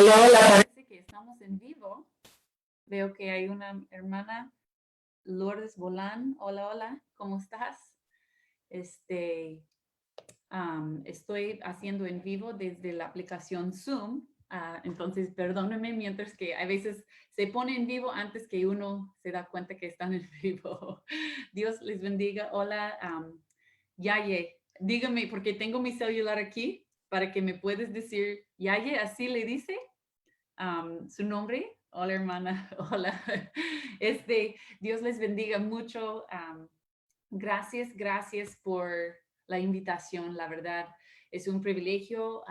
Hola, hola, parece que estamos en vivo. Veo que hay una hermana, Lourdes Bolán. Hola, hola, ¿cómo estás? Este, estoy haciendo en vivo desde la aplicación Zoom. Entonces, perdónenme mientras que a veces se pone en vivo antes que uno se da cuenta que están en vivo. Dios les bendiga. Hola, Yaye. Dígame, porque tengo mi celular aquí para que me puedes decir, Yaye, ¿así le dice? Su nombre. Hola, hermana. Hola. Dios les bendiga mucho. Gracias por la invitación. La verdad, es un privilegio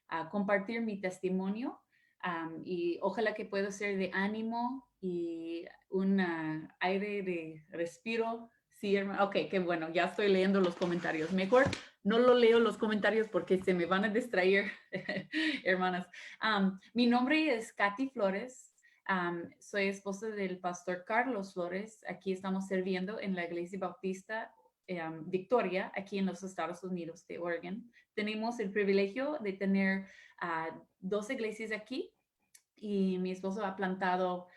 a compartir mi testimonio y ojalá que pueda ser de ánimo y un aire de respiro. Sí, hermano. Ok, qué bueno. Ya estoy leyendo los comentarios. Mejor no lo leo los comentarios porque se me van a distraer, hermanas. Mi nombre es Katy Flores. Soy esposa del pastor Carlos Flores. Aquí estamos sirviendo en la Iglesia Bautista Victoria, aquí en los Estados Unidos de Oregon. Tenemos el privilegio de tener dos iglesias aquí y mi esposo ha plantado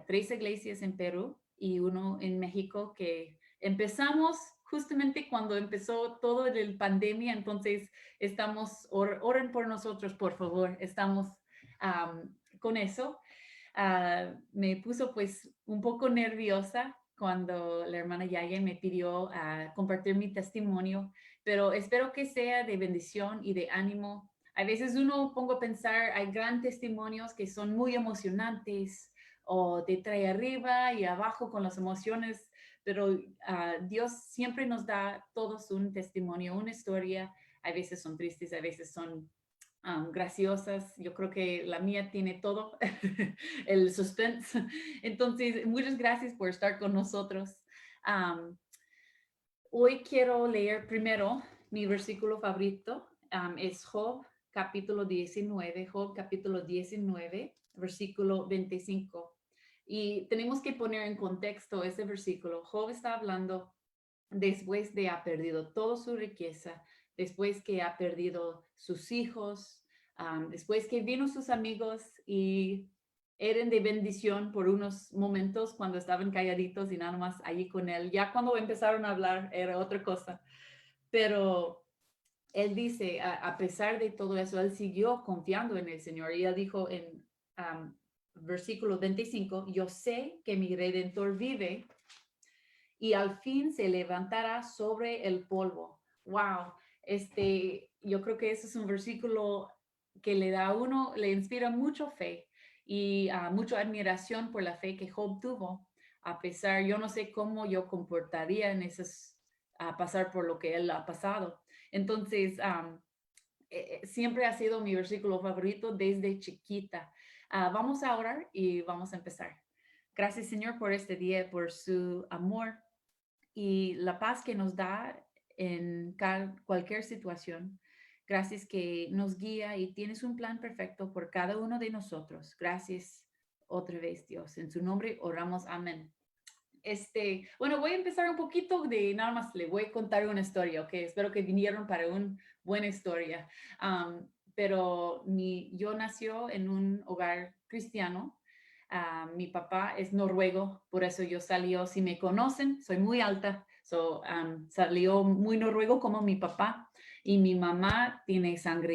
3 iglesias en Perú y uno en México que empezamos justamente cuando empezó todo el pandemia. Entonces oren por nosotros, por favor. Estamos con eso. Me puso pues un poco nerviosa cuando la hermana Yaya me pidió compartir mi testimonio, pero espero que sea de bendición y de ánimo. A veces uno pongo a pensar, hay gran testimonios que son muy emocionantes o te trae arriba y abajo con las emociones, pero Dios siempre nos da todos un testimonio, una historia. A veces son tristes, a veces son graciosas. Yo creo que la mía tiene todo, el suspense. Entonces, muchas gracias por estar con nosotros. Um, Hoy quiero leer primero mi versículo favorito. Es Job capítulo 19, Job capítulo 19, versículo 25. Y tenemos que poner en contexto ese versículo. Job está hablando después de haber perdido toda su riqueza, después que ha perdido sus hijos, después que vino sus amigos y eran de bendición por unos momentos cuando estaban calladitos y nada más allí con él. Ya cuando empezaron a hablar era otra cosa. Pero él dice, a pesar de todo eso, él siguió confiando en el Señor. Y él dijo en versículo 25, yo sé que mi Redentor vive y al fin se levantará sobre el polvo. Wow, yo creo que ese es un versículo que le da a uno, le inspira mucho fe y mucha admiración por la fe que Job tuvo. A pesar, yo no sé cómo yo comportaría en esos, a pasar por lo que él ha pasado. Entonces, siempre ha sido mi versículo favorito desde chiquita. Vamos a orar y vamos a empezar. Gracias, Señor, por este día, por su amor y la paz que nos da en cualquier situación. Gracias que nos guía y tienes un plan perfecto por cada uno de nosotros. Gracias otra vez, Dios. En su nombre oramos. Amén. Bueno, voy a empezar un poquito de nada más, le voy a contar una historia, ok, espero que vinieron para una buena historia. Pero yo nació en un hogar cristiano. Mi papá es noruego, por eso yo salió, si me conocen, soy muy alta, salió muy noruego como mi papá. Y mi mamá tiene sangre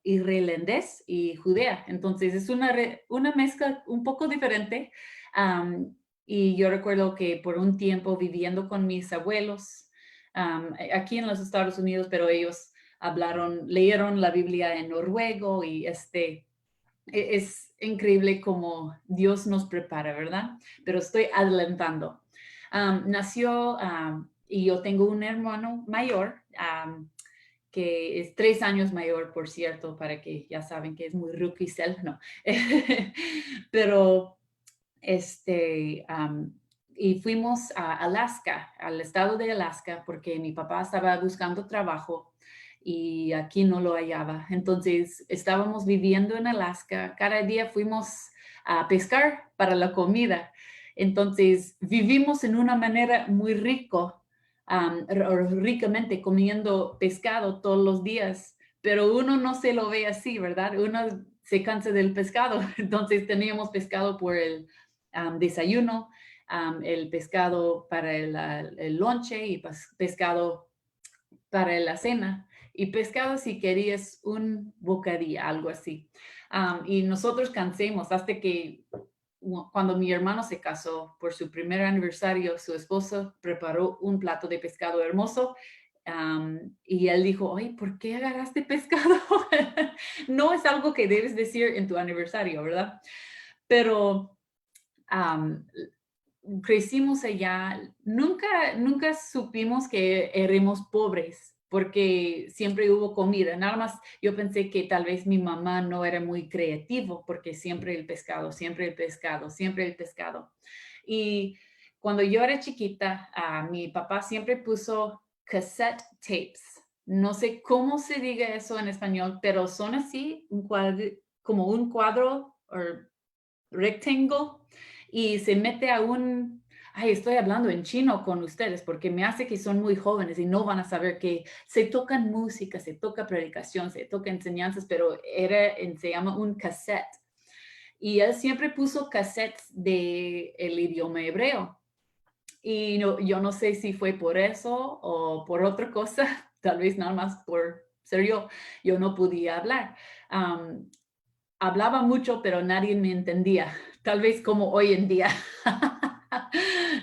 irlandés y judea, entonces es una mezcla un poco diferente. Y yo recuerdo que por un tiempo viviendo con mis abuelos aquí en los Estados Unidos, pero ellos leyeron la Biblia en noruego y es increíble cómo Dios nos prepara, ¿verdad? Pero estoy adelantando. Nació y yo tengo un hermano mayor que es 3 años mayor, por cierto, para que ya saben que es muy rookie self, no. Pero y fuimos a Alaska, al estado de Alaska, porque mi papá estaba buscando trabajo y aquí no lo hallaba. Entonces estábamos viviendo en Alaska. Cada día fuimos a pescar para la comida. Entonces vivimos en una manera muy ricamente comiendo pescado todos los días, pero uno no se lo ve así, ¿verdad? Uno se cansa del pescado. Entonces teníamos pescado por el desayuno, el pescado para el lonche y pescado para la cena. Y pescado si querías un bocadillo, algo así. Y nosotros cansemos hasta que cuando mi hermano se casó por su primer aniversario, su esposo preparó un plato de pescado hermoso. Y él dijo, ay, ¿por qué agarraste pescado? No es algo que debes decir en tu aniversario, ¿verdad? Pero am, crecimos allá, nunca supimos que éramos pobres porque siempre hubo comida. Nada más yo pensé que tal vez mi mamá no era muy creativo porque siempre el pescado, siempre el pescado, siempre el pescado. Y cuando yo era chiquita, mi papá siempre puso cassette tapes. No sé cómo se diga eso en español, pero son así, como un cuadro o rectangle y se mete a ay, estoy hablando en chino con ustedes porque me hace que son muy jóvenes y no van a saber que se tocan música, se toca predicación, se toca enseñanzas, pero se llama un cassette. Y él siempre puso cassettes del idioma hebreo. Y yo no sé si fue por eso o por otra cosa, tal vez nada más por ser yo no podía hablar. Um, Hablaba mucho, pero nadie me entendía, tal vez como hoy en día.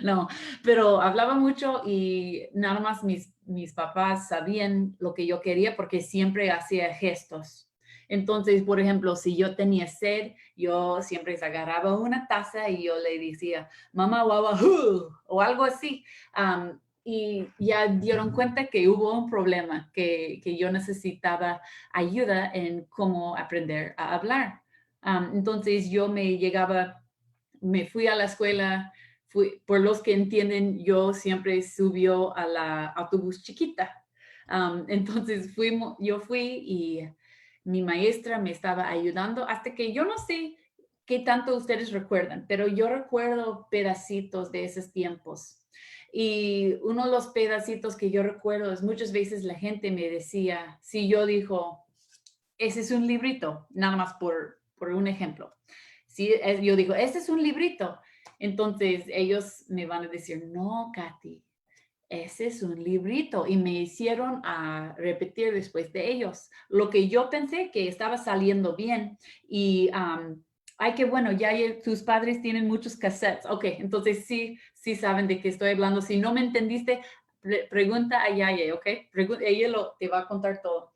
No, pero hablaba mucho y nada más mis papás sabían lo que yo quería porque siempre hacía gestos. Entonces, por ejemplo, si yo tenía sed, yo siempre agarraba una taza y yo le decía, mamá, guagua, o algo así. Y ya dieron cuenta que hubo un problema, que yo necesitaba ayuda en cómo aprender a hablar. Entonces yo me fui a la escuela, por los que entienden, yo siempre subió a la autobús chiquita. Entonces yo fui y mi maestra me estaba ayudando hasta que yo no sé qué tanto ustedes recuerdan, pero yo recuerdo pedacitos de esos tiempos. Y uno de los pedacitos que yo recuerdo es muchas veces la gente me decía, si yo dijo, ese es un librito, nada más por un ejemplo. Si yo digo, ese es un librito, entonces ellos me van a decir, no, Katy, ese es un librito. Y me hicieron a repetir después de ellos lo que yo pensé que estaba saliendo bien. Y, ay, qué bueno, ya tus padres tienen muchos cassettes. Ok, entonces sí saben de qué estoy hablando. Si no me entendiste, pregunta a Yaya, ok? Ella te va a contar todo.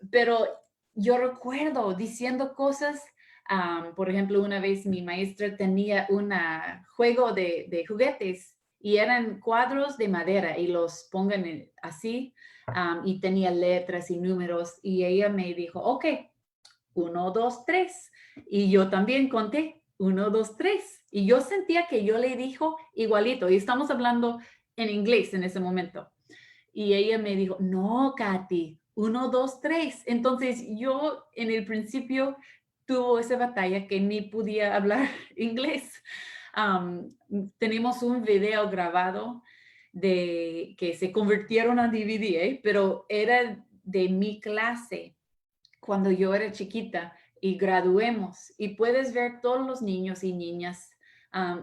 Pero yo recuerdo diciendo cosas. Por ejemplo, una vez mi maestra tenía un juego de juguetes y eran cuadros de madera y los pongan así y tenía letras y números y ella me dijo, ok, 1, 2, 3 y yo también conté 1, 2, 3 y yo sentía que yo le dijo igualito y estamos hablando en inglés en ese momento y ella me dijo, no, Katy, 1, 2, 3. Entonces yo en el principio tuvo esa batalla que ni podía hablar inglés. Um, Tenemos un video grabado de que se convirtieron a DVD, pero era de mi clase cuando yo era chiquita y graduemos y puedes ver todos los niños y niñas,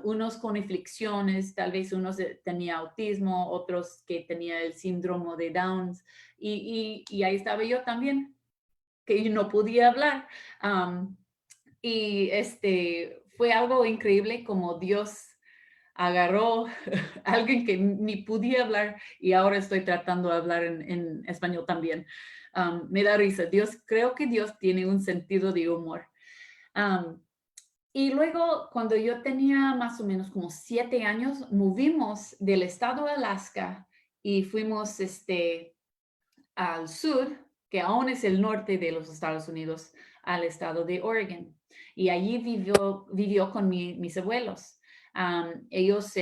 unos con aflicciones, tal vez unos tenía autismo, otros que tenía el síndrome de Downs y ahí estaba yo también, que no podía hablar. Y fue algo increíble como Dios agarró a alguien que ni podía hablar y ahora estoy tratando de hablar en español también. Me da risa. Creo que Dios tiene un sentido de humor. Um, y luego, cuando yo tenía más o menos como 7 años, movimos del estado de Alaska y fuimos al sur, que aún es el norte de los Estados Unidos, al estado de Oregon. Y allí vivió con mis abuelos. Ellos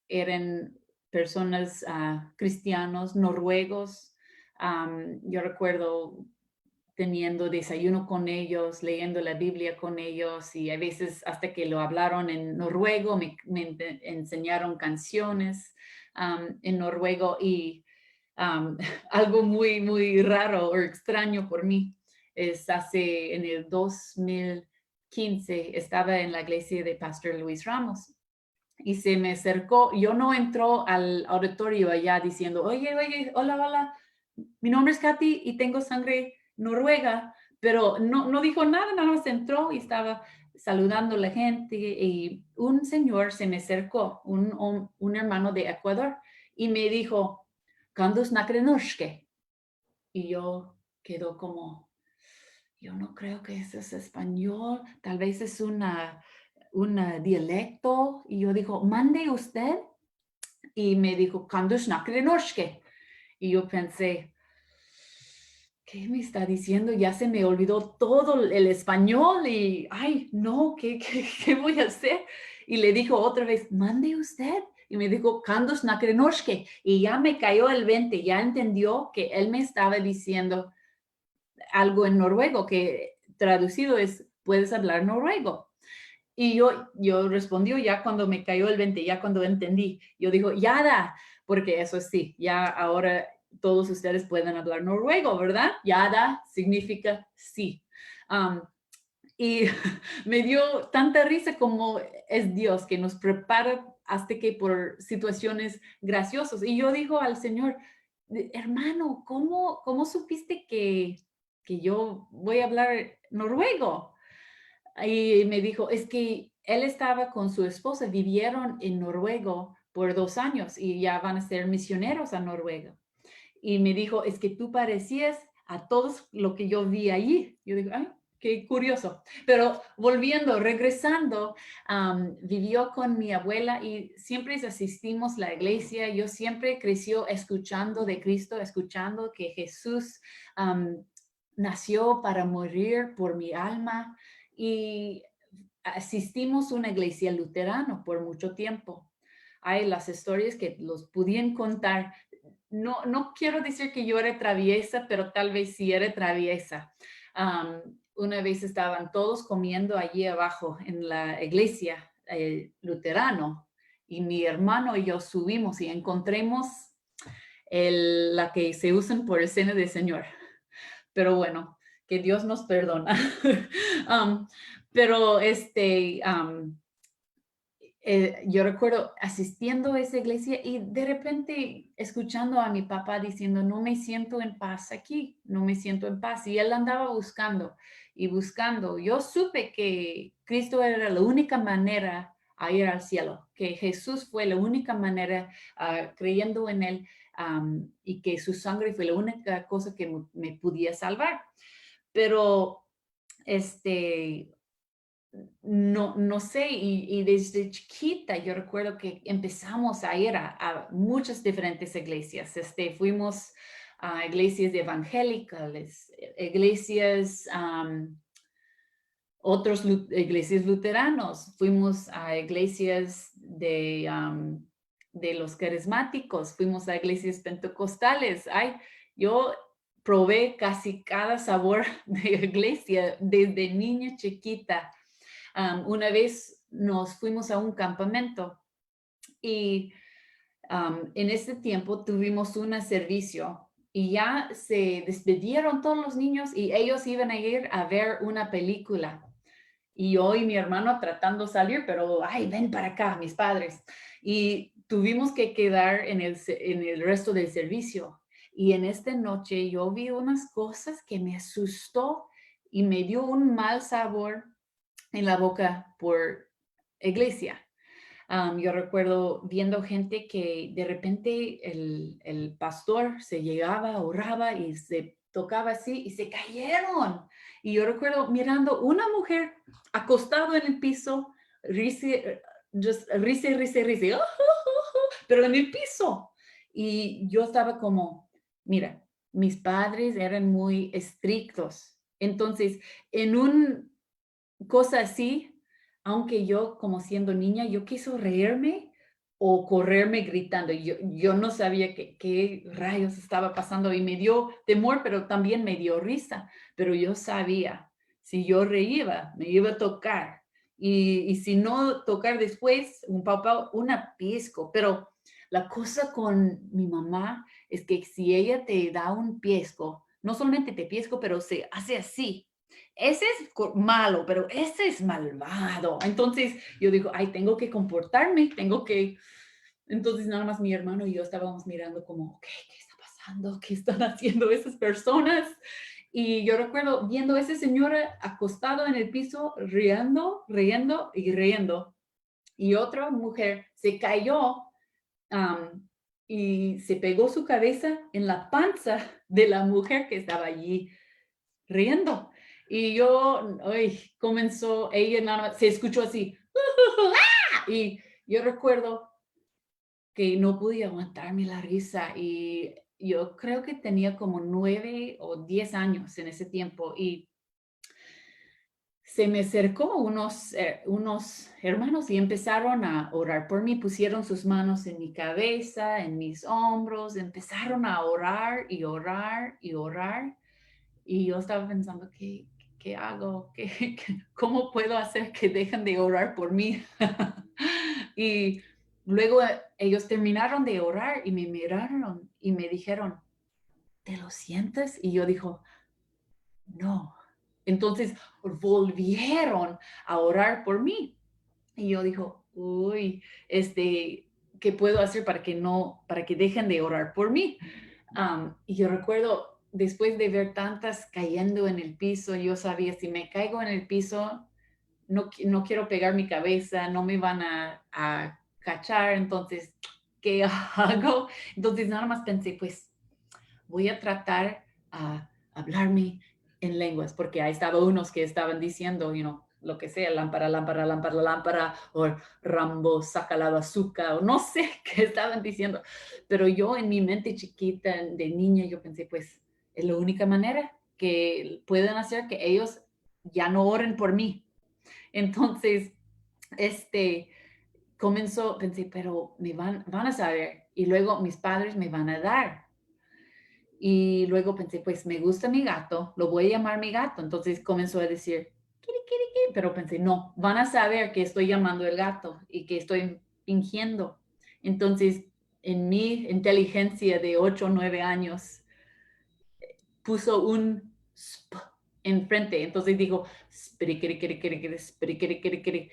eran personas cristianos noruegos. Yo recuerdo teniendo desayuno con ellos, leyendo la Biblia con ellos y a veces hasta que lo hablaron en noruego, me enseñaron canciones en noruego y algo muy, muy raro o extraño por mí en el 2015, estaba en la iglesia de Pastor Luis Ramos. Y se me acercó, yo no entró al auditorio allá diciendo, oye, hola, hola, mi nombre es Katy y tengo sangre noruega, pero no dijo nada, nada más entró y estaba saludando a la gente y un señor se me acercó, un hermano de Ecuador, y me dijo, Kandus Nakrenushke. Y yo quedo como, yo no creo que eso es español, tal vez es un dialecto. Y yo digo, mande usted. Y me dijo, Kandus Nakrenushke. Y yo pensé, ¿qué me está diciendo? Ya se me olvidó todo el español y, ay, no, ¿qué voy a hacer? Y le dijo otra vez, mande usted. Y me dijo, Kandus Nakrenushke. Y ya me cayó el 20, ya entendió que él me estaba diciendo algo en noruego, que traducido es, puedes hablar noruego. Y yo respondió ya cuando me cayó el 20, ya cuando entendí. Yo digo, Yada, porque eso sí, ya ahora todos ustedes pueden hablar noruego, ¿verdad? Yada significa sí. Um, y me dio tanta risa como es Dios que nos prepara hasta que por situaciones graciosas. Y yo digo al Señor, hermano, ¿cómo supiste que yo voy a hablar noruego? Y me dijo, es que él estaba con su esposa, vivieron en Noruega por 2 años y ya van a ser misioneros a Noruega. Y me dijo, es que tú parecías a todos lo que yo vi allí. Yo digo, ay, qué curioso. Pero volviendo, regresando, vivió con mi abuela y siempre asistimos a la iglesia. Yo siempre creció escuchando de Cristo, escuchando que Jesús nació para morir por mi alma. Y asistimos a una iglesia luterana por mucho tiempo. Hay las historias que los podían contar. No quiero decir que yo era traviesa, pero tal vez sí era traviesa. Una vez estaban todos comiendo allí abajo en la iglesia luterano y mi hermano y yo subimos y encontramos la que se usan por el cena del Señor. Pero bueno, que Dios nos perdona. Um, pero yo recuerdo asistiendo a esa iglesia y de repente escuchando a mi papá diciendo, no me siento en paz aquí, no me siento en paz. Y él andaba buscando y buscando. Yo supe que Cristo era la única manera a ir al cielo, que Jesús fue la única manera creyendo en él y que su sangre fue la única cosa que me podía salvar. Pero no sé, y desde chiquita yo recuerdo que empezamos a ir a muchas diferentes iglesias. Fuimos a iglesias evangélicas, iglesias, iglesias luteranos, fuimos a iglesias de los carismáticos, fuimos a iglesias pentecostales. Ay, yo probé casi cada sabor de iglesia desde niña chiquita. Una vez nos fuimos a un campamento y en ese tiempo tuvimos un servicio y ya se despidieron todos los niños y ellos iban a ir a ver una película. Y yo y mi hermano tratando de salir, pero, ay, ven para acá, mis padres. Y tuvimos que quedar en el resto del servicio. Y en esta noche yo vi unas cosas que me asustó y me dio un mal sabor en la boca por iglesia. Yo recuerdo viendo gente que de repente el pastor se llegaba, oraba y se tocaba así y se cayeron. Y yo recuerdo mirando una mujer acostado en el piso, risa, pero en el piso. Y yo estaba como, mira, mis padres eran muy estrictos. Entonces, en un cosa así, aunque yo como siendo niña, yo quiso reírme o correrme gritando. Yo no sabía qué rayos estaba pasando y me dio temor, pero también me dio risa. Pero yo sabía, si yo reía, me iba a tocar. Y si no tocar después, un papá, una pisco. Pero la cosa con mi mamá es que si ella te da un piesco, no solamente te pesco, pero se hace así. Ese es malo, pero ese es malvado. Entonces yo digo, ay, tengo que comportarme, tengo que... Entonces nada más mi hermano y yo estábamos mirando como, ok, ¿qué está pasando? ¿Qué están haciendo esas personas? Y yo recuerdo viendo a esa señora acostado en el piso, riendo, riendo y riendo. Y otra mujer se cayó am, y se pegó su cabeza en la panza de la mujer que estaba allí riendo. Y yo, ay, comenzó, ella nada más, se escuchó así. Y yo recuerdo que no podía aguantarme la risa y yo creo que tenía como 9 o 10 años en ese tiempo y se me acercó unos hermanos y empezaron a orar por mí, pusieron sus manos en mi cabeza, en mis hombros, empezaron a orar y orar y orar. Y yo estaba pensando, ¿qué hago? ¿Cómo puedo hacer que dejen de orar por mí? Y luego ellos terminaron de orar y me miraron y me dijeron, ¿te lo sientes? Y yo dijo, no. Entonces volvieron a orar por mí. Y yo dijo, uy, ¿qué puedo hacer para que no, para que dejen de orar por mí? Y yo recuerdo, después de ver tantas cayendo en el piso, yo sabía, si me caigo en el piso, no quiero pegar mi cabeza, no me van a cachar, entonces, ¿qué hago? Entonces nada más pensé, pues voy a tratar a hablarme en lenguas, porque ahí estaba unos que estaban diciendo, lo que sea, lámpara, lámpara, lámpara, lámpara, o Rambo, saca la bazooka, o no sé qué estaban diciendo. Pero yo en mi mente chiquita, de niña, yo pensé, pues es la única manera que pueden hacer que ellos ya no oren por mí. Entonces, este, pensé, pero van a saber, y luego mis padres me van a dar. Y luego pensé, pues me gusta mi gato, lo voy a llamar mi gato. Entonces comenzó a decir, kiri, kiri, kiri, pero pensé, no, van a saber que estoy llamando el gato y que estoy fingiendo. Entonces, en mi inteligencia de 8 o 9 años, puso un sp enfrente. Entonces dijo, spiri, kiri, kiri, kiri, kiri, spiri, kiri, kiri, kiri.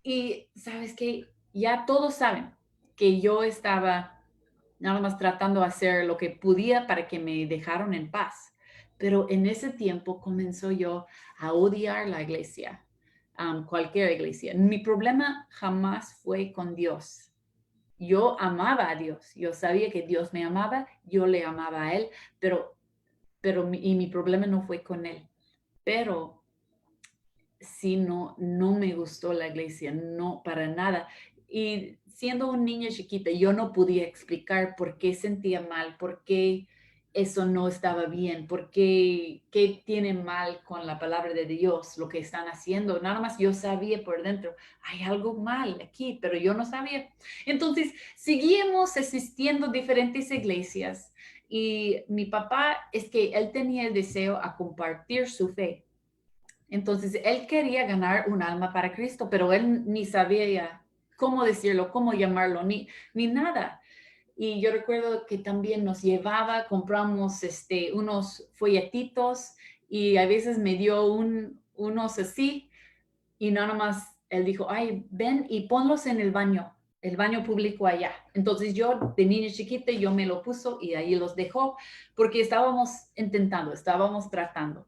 Y sabes que ya todos saben que yo estaba nada más tratando de hacer lo que podía para que me dejaron en paz. Pero en ese tiempo comenzó yo a odiar la iglesia, cualquier iglesia. Mi problema jamás fue con Dios. Yo amaba a Dios, yo sabía que Dios me amaba, yo le amaba a Él, y mi problema no fue con Él. Pero sí, no me gustó la iglesia, no, para nada. Y siendo una niña chiquita, yo no podía explicar por qué sentía mal, por qué eso no estaba bien, qué tiene mal con la palabra de Dios, lo que están haciendo. Nada más yo sabía por dentro, hay algo mal aquí, pero yo no sabía. Entonces, seguimos asistiendo a diferentes iglesias y mi papá es que él tenía el deseo a compartir su fe. Entonces, él quería ganar un alma para Cristo, pero él ni sabía cómo decirlo, cómo llamarlo, ni nada. Y yo recuerdo que también nos llevaba, compramos unos folletitos y a veces me dio unos así y nada más él dijo, ay, ven y ponlos en el baño público allá. Entonces yo de niña chiquita yo me lo puso y ahí los dejó porque estábamos intentando, estábamos tratando.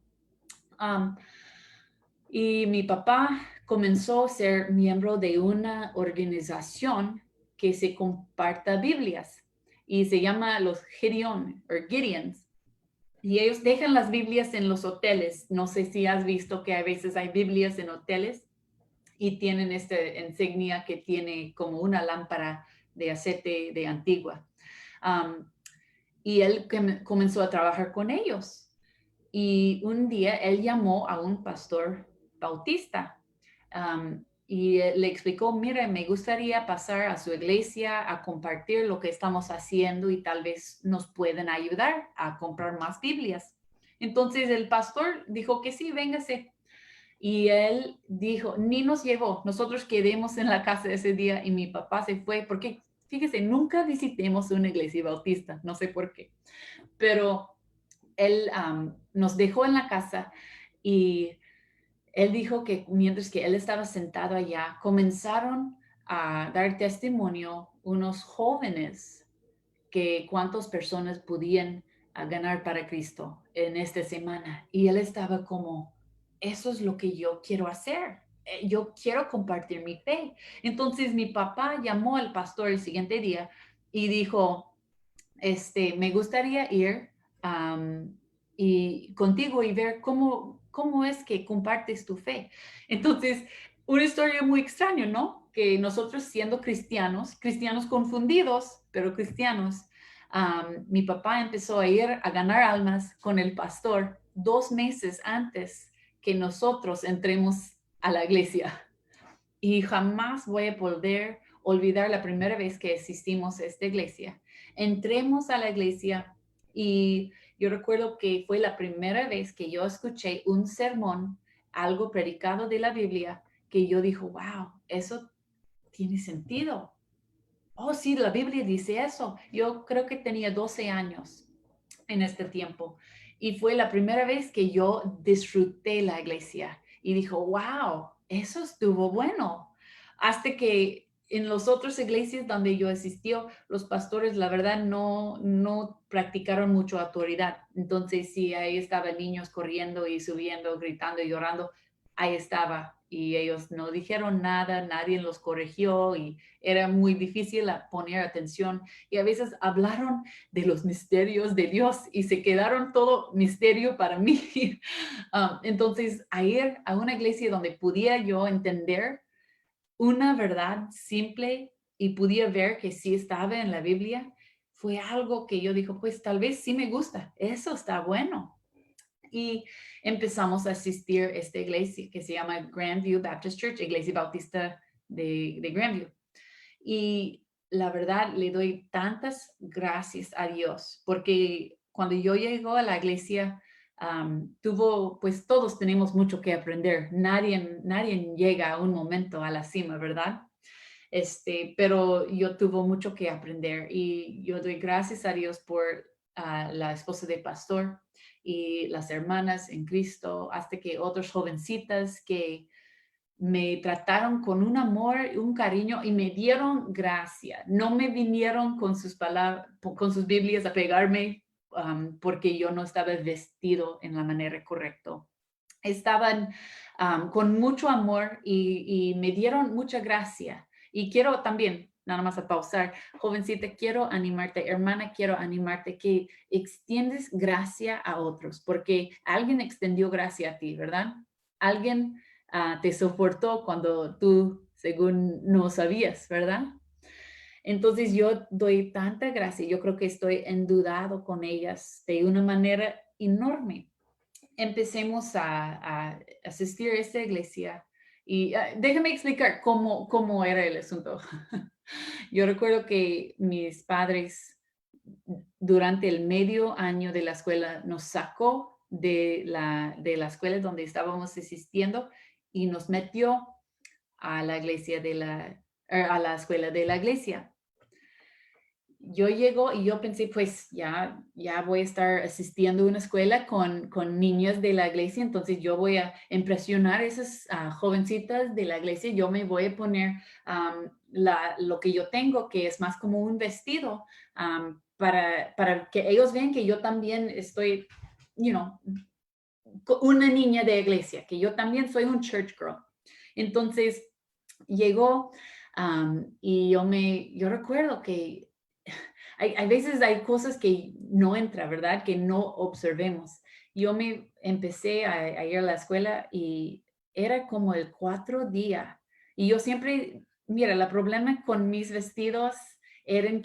Um, y mi papá comenzó a ser miembro de una organización que se comparta Biblias y se llama los Gideons. Y ellos dejan las Biblias en los hoteles. No sé si has visto que a veces hay Biblias en hoteles y tienen esta insignia que tiene como una lámpara de aceite de antigua. Um, y él comenzó a trabajar con ellos. Y un día él llamó a un pastor bautista y le explicó, mire, me gustaría pasar a su iglesia a compartir lo que estamos haciendo y tal vez nos pueden ayudar a comprar más Biblias. Entonces el pastor dijo que sí, véngase. Y él dijo, ni nos llevó, nosotros quedamos en la casa ese día y mi papá se fue porque, fíjese, nunca visitemos una iglesia bautista, no sé por qué, pero él nos dejó en la casa y él dijo que mientras que él estaba sentado allá, comenzaron a dar testimonio unos jóvenes que cuántas personas podían ganar para Cristo en esta semana. Y él estaba como, eso es lo que yo quiero hacer. Yo quiero compartir mi fe. Entonces mi papá llamó al pastor el siguiente día y dijo, me gustaría ir am, y contigo y ver cómo es que compartes tu fe. Entonces, una historia muy extraña, ¿no? Que nosotros siendo cristianos, cristianos confundidos, pero cristianos, mi papá empezó a ir a ganar almas con el pastor 2 meses antes que nosotros entremos a la iglesia. Y jamás voy a poder olvidar la primera vez que asistimos a esta iglesia. Entremos a la iglesia y yo recuerdo que fue la primera vez que yo escuché un sermón, algo predicado de la Biblia, que yo dije, wow, eso tiene sentido. Oh, sí, la Biblia dice eso. Yo creo que tenía 12 años en este tiempo. Y fue la primera vez que yo disfruté la iglesia y dijo, wow, eso estuvo bueno. Hasta que en las otras iglesias donde yo asistió, los pastores, la verdad, no practicaron mucho autoridad. Entonces, si ahí estaban niños corriendo y subiendo, gritando y llorando, ahí estaba. Y ellos no dijeron nada, nadie los corrigió y era muy difícil poner atención. Y a veces hablaron de los misterios de Dios y se quedaron todo misterio para mí. Entonces, a ir a una iglesia donde pudiera yo entender una verdad simple y pudiera ver que sí estaba en la Biblia, fue algo que yo digo, pues tal vez sí me gusta, eso está bueno. Y empezamos a asistir a esta iglesia que se llama Grandview Baptist Church, Iglesia Bautista de Grandview. Y la verdad, le doy tantas gracias a Dios, porque cuando yo llego a la iglesia, pues todos tenemos mucho que aprender. Nadie llega a un momento a la cima, ¿verdad? Pero yo tuve mucho que aprender y yo doy gracias a Dios por la esposa del pastor y las hermanas en Cristo, hasta que otras jovencitas que me trataron con un amor, un cariño y me dieron gracia. No me vinieron con sus palabras, con sus Biblias a pegarme porque yo no estaba vestido en la manera correcta. Estaban con mucho amor y me dieron mucha gracia. Y quiero también, nada más a pausar, jovencita, quiero animarte, hermana, quiero animarte que extiendes gracia a otros, porque alguien extendió gracia a ti, ¿verdad? Alguien te soportó cuando tú, según, no sabías, ¿verdad? Entonces yo doy tanta gracia, yo creo que estoy endudado con ellas de una manera enorme. Empecemos a asistir a esta iglesia y déjame explicar cómo era el asunto. Yo recuerdo que mis padres durante el medio año de la escuela nos sacó de la escuela donde estábamos asistiendo y nos metió a la iglesia a la escuela de la iglesia. Yo llego y yo pensé, pues ya voy a estar asistiendo a una escuela con niñas de la iglesia, entonces yo voy a impresionar a esas jovencitas de la iglesia, yo me voy a poner lo que yo tengo, que es más como un vestido, para que ellos vean que yo también estoy, you know, una niña de iglesia, que yo también soy un church girl. Entonces llegó y yo recuerdo que hay veces hay cosas que no entra, ¿verdad? Que no observemos. Yo me empecé a ir a la escuela y era como el 4 día. Y yo siempre, mira, el problema con mis vestidos eran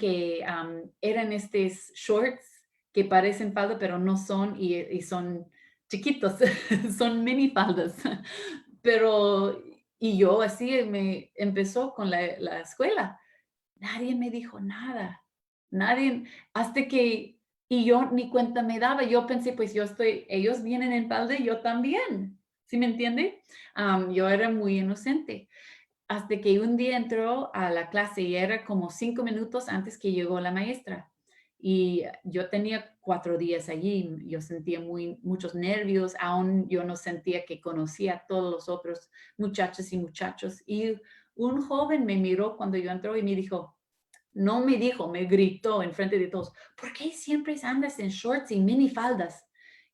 estos shorts que parecen falda, pero no son y son chiquitos, son mini faldas. Pero, y yo así me empezó con la escuela. Nadie me dijo nada. Nadie, hasta que, y yo ni cuenta me daba. Yo pensé, pues ellos vienen en falda y yo también. ¿Sí me entiende? Yo era muy inocente. Hasta que un día entró a la clase y era como 5 minutos antes que llegó la maestra. Y yo tenía 4 días allí, yo sentía muchos nervios, aún yo no sentía que conocía a todos los otros muchachos y muchachos. Y un joven me miró cuando yo entré y me dijo, no me dijo, me gritó enfrente de todos, ¿por qué siempre andas en shorts y minifaldas?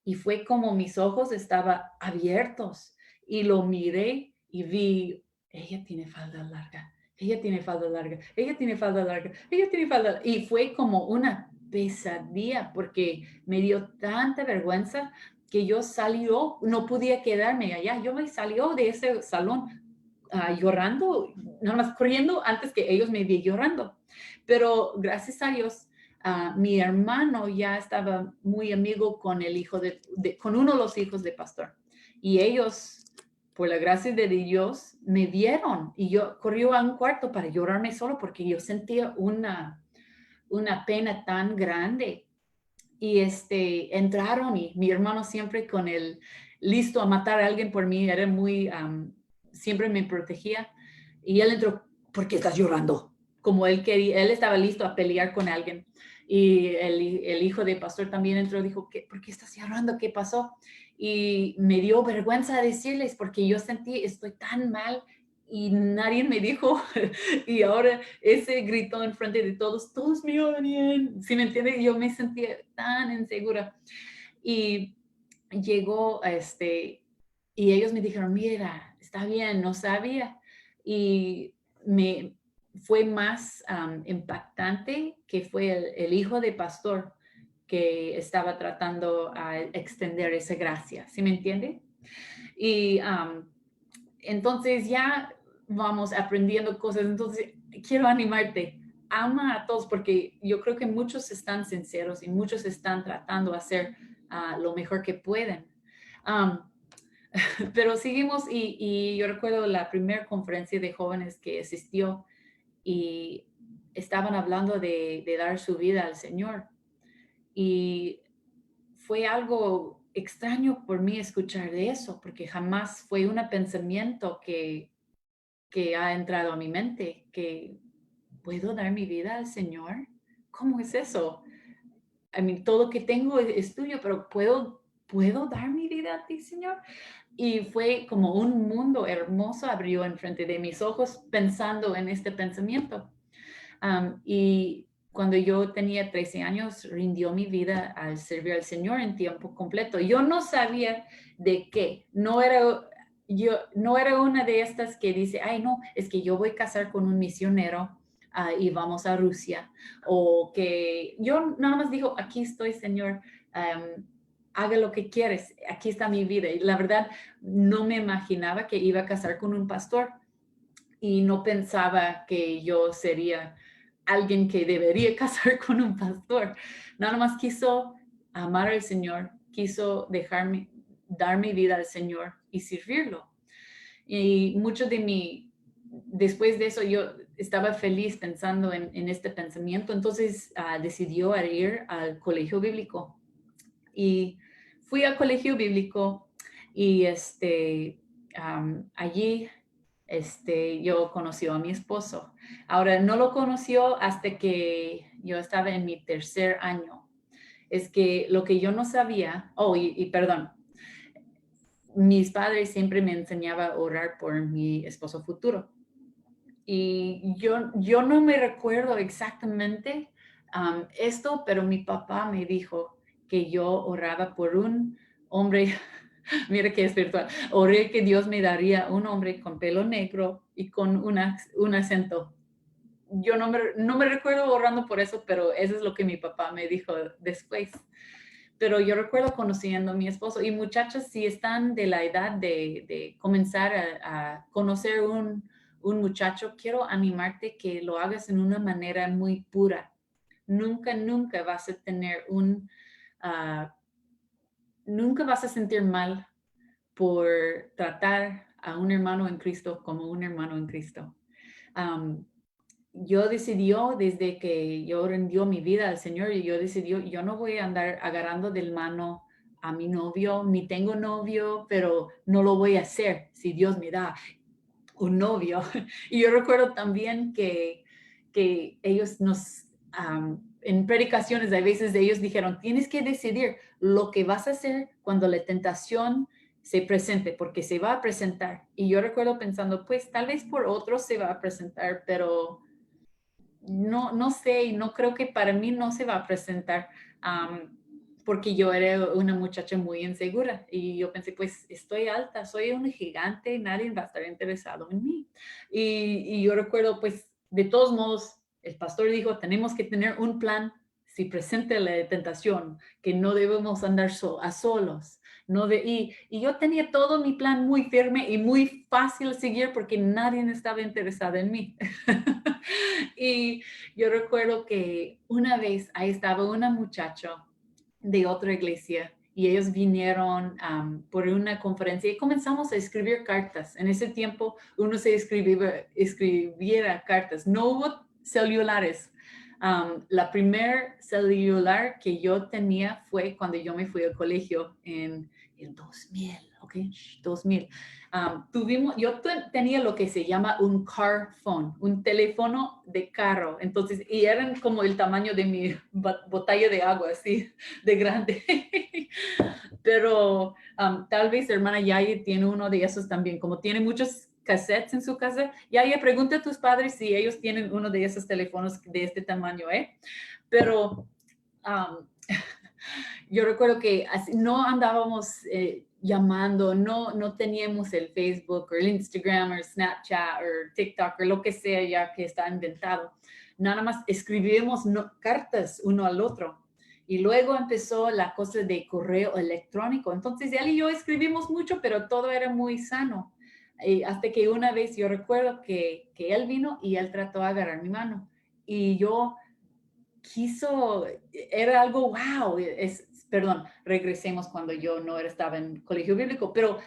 Y fue como mis ojos estaban abiertos y lo miré y vi, ella tiene falda larga, ella tiene falda larga, ella tiene falda larga, ella tiene falda larga. Y fue como una pesadilla porque me dio tanta vergüenza que yo salió, no podía quedarme allá. Yo me salió de ese salón llorando, nada más corriendo antes que ellos me vi llorando. Pero gracias a Dios, mi hermano ya estaba muy amigo con el hijo con uno de los hijos de pastor. Y ellos, por la gracia de Dios, me vieron y yo corrió a un cuarto para llorarme solo porque yo sentía una pena tan grande. Y entraron y mi hermano siempre con el listo a matar a alguien por mí, era muy, siempre me protegía. Y él entró, ¿por qué estás llorando? Como él quería, él estaba listo a pelear con alguien. Y el hijo de pastor también entró y dijo, ¿por qué estás llorando? ¿Qué pasó? Y me dio vergüenza decirles porque yo sentí, estoy tan mal y nadie me dijo. Y ahora ese gritó en frente de todos, todos me odian. ¿Sí me entiende? Yo me sentía tan insegura. Y llegó, y ellos me dijeron, mira, está bien, no sabía. Y me fue más impactante que fue el hijo de pastor que estaba tratando a extender esa gracia, ¿sí me entiende? Y entonces ya vamos aprendiendo cosas. Entonces quiero animarte, ama a todos porque yo creo que muchos están sinceros y muchos están tratando de hacer lo mejor que pueden. Um, pero seguimos y yo recuerdo la primera conferencia de jóvenes que asistió y estaban hablando de dar su vida al Señor. Y fue algo extraño por mí escuchar de eso, porque jamás fue un pensamiento que ha entrado a mi mente, que puedo dar mi vida al Señor. ¿Cómo es eso? I mean, todo lo que tengo es tuyo, pero ¿puedo dar mi vida a ti, Señor? Y fue como un mundo hermoso abrió enfrente de mis ojos pensando en este pensamiento. Y cuando yo tenía 13 años, rindió mi vida al servir al Señor en tiempo completo. Yo no sabía de qué. No era una de estas que dice, ay, no, es que yo voy a casar con un misionero y vamos a Rusia. O que yo nada más digo, aquí estoy, Señor. Haga lo que quieres. Aquí está mi vida. Y la verdad, no me imaginaba que iba a casar con un pastor y no pensaba que yo sería alguien que debería casar con un pastor. Nada más quiso amar al Señor, quiso dar mi vida al Señor y servirlo. Y mucho de después de eso yo estaba feliz pensando en este pensamiento, entonces decidió ir al colegio bíblico. Y fui al colegio bíblico y allí yo conocí a mi esposo. Ahora, no lo conoció hasta que yo estaba en mi tercer año. Es que lo que yo no sabía, y perdón, mis padres siempre me enseñaban a orar por mi esposo futuro. Y yo no me recuerdo exactamente esto, pero mi papá me dijo que yo oraba por un hombre. Mira qué espiritual. Oré que Dios me daría un hombre con pelo negro y con un acento. Yo no me recuerdo orando por eso, pero eso es lo que mi papá me dijo después. Pero yo recuerdo conociendo a mi esposo y muchachas, si están de la edad de comenzar a conocer un muchacho, quiero animarte que lo hagas en una manera muy pura. Nunca, nunca vas a tener ah, nunca vas a sentir mal por tratar a un hermano en Cristo como un hermano en Cristo. Um, yo decidió desde que yo rendió mi vida al Señor y yo decidió, yo no voy a andar agarrando del mano a mi novio, ni tengo novio, pero no lo voy a hacer si Dios me da un novio. Y yo recuerdo también que ellos en predicaciones, a veces ellos dijeron, tienes que decidir lo que vas a hacer cuando la tentación se presente, porque se va a presentar. Y yo recuerdo pensando, pues tal vez por otros se va a presentar, pero no sé, y no creo que para mí no se va a presentar, porque yo era una muchacha muy insegura y yo pensé, pues estoy alta, soy un gigante, nadie va a estar interesado en mí. Y yo recuerdo, pues, de todos modos, el pastor dijo, tenemos que tener un plan si presente la tentación, que no debemos andar a solos. Y yo tenía todo mi plan muy firme y muy fácil de seguir porque nadie estaba interesado en mí. Y yo recuerdo que una vez ahí estaba una muchacha de otra iglesia y ellos vinieron por una conferencia y comenzamos a escribir cartas. En ese tiempo uno se escribiera cartas. No hubo celulares. La primer celular que yo tenía fue cuando yo me fui al colegio en el 2000, ¿ok? 2000. Yo tenía lo que se llama un car phone, un teléfono de carro. Entonces, y eran como el tamaño de mi botella de agua, así de grande. Pero tal vez hermana Yaya tiene uno de esos también, como tiene muchos cassettes en su casa. Yaya, pregunta a tus padres si ellos tienen uno de esos teléfonos de este tamaño, ¿eh? Pero yo recuerdo que no andábamos llamando, no teníamos el Facebook o el Instagram o Snapchat o TikTok o lo que sea ya que está inventado. Nada más escribíamos cartas uno al otro. Y luego empezó la cosa de correo electrónico. Entonces él y yo escribimos mucho, pero todo era muy sano. Hasta que una vez yo recuerdo que él vino y él trató de agarrar mi mano. Y yo era algo, wow, perdón, regresemos cuando yo no estaba en colegio bíblico, pero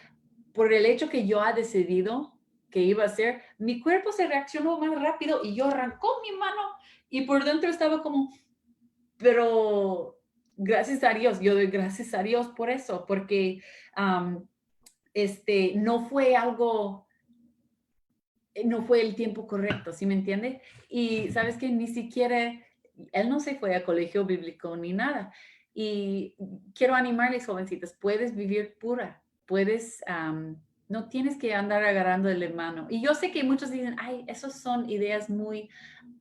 por el hecho que yo ha decidido que iba a ser, mi cuerpo se reaccionó más rápido y yo arrancó mi mano y por dentro estaba como, pero gracias a Dios, yo doy gracias a Dios por eso, porque no fue algo, no fue el tiempo correcto, ¿sí me entiende? Y sabes que ni siquiera, él no se fue a colegio bíblico ni nada. Y quiero animarles, jovencitas, puedes vivir pura, puedes, no tienes que andar agarrando el hermano. Y yo sé que muchos dicen, ay, esas son ideas muy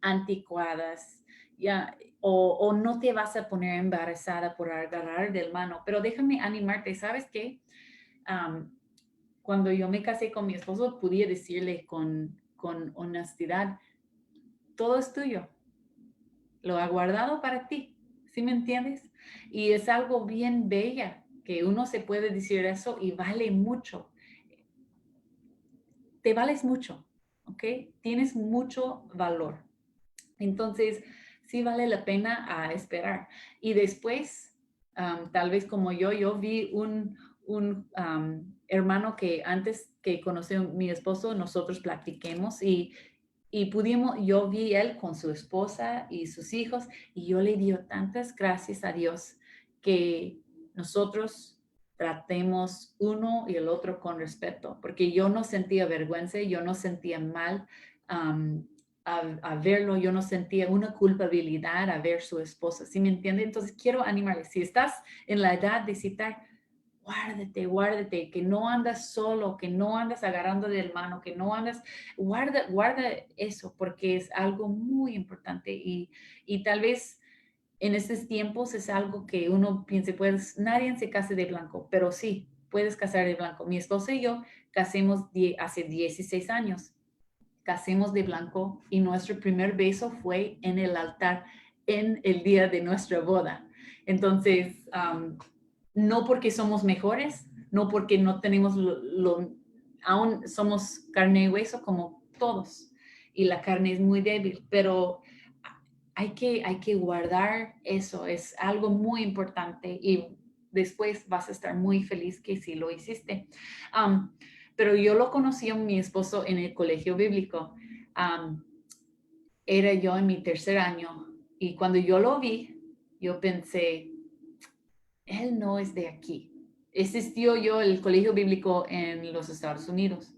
anticuadas, ya, o no te vas a poner embarazada por agarrar del mano, pero déjame animarte, ¿sabes qué? Cuando yo me casé con mi esposo, pude decirle con honestidad, todo es tuyo, lo ha guardado para ti, ¿sí me entiendes? Y es algo bien bella que uno se puede decir eso y vale mucho. Te vales mucho, ¿ok? Tienes mucho valor. Entonces, sí vale la pena esperar. Y después, tal vez como yo vi un hermano que antes que conoció a mi esposo, nosotros platiquemos y pudimos, yo vi él con su esposa y sus hijos y yo le dio tantas gracias a Dios que nosotros tratemos uno y el otro con respeto, porque yo no sentía vergüenza, yo no sentía mal a verlo, yo no sentía una culpabilidad a ver su esposa, ¿sí me entiende? Entonces quiero animarles, si estás en la edad de citar, guárdate, que no andas solo, que no andas agarrando del mano, que no andas, guarda eso, porque es algo muy importante y tal vez en estos tiempos es algo que uno piense, pues nadie se case de blanco, pero sí, puedes casar de blanco. Mi esposo y yo casamos hace 16 años, casamos de blanco y nuestro primer beso fue en el altar en el día de nuestra boda. Entonces, no porque somos mejores, no porque no tenemos aún somos carne y hueso como todos y la carne es muy débil, pero hay que guardar eso, es algo muy importante y después vas a estar muy feliz que sí lo hiciste. Pero yo lo conocí a mi esposo en el colegio bíblico. Um, Era yo en mi tercer año y cuando yo lo vi, yo pensé, él no es de aquí. Existió yo el colegio bíblico en los Estados Unidos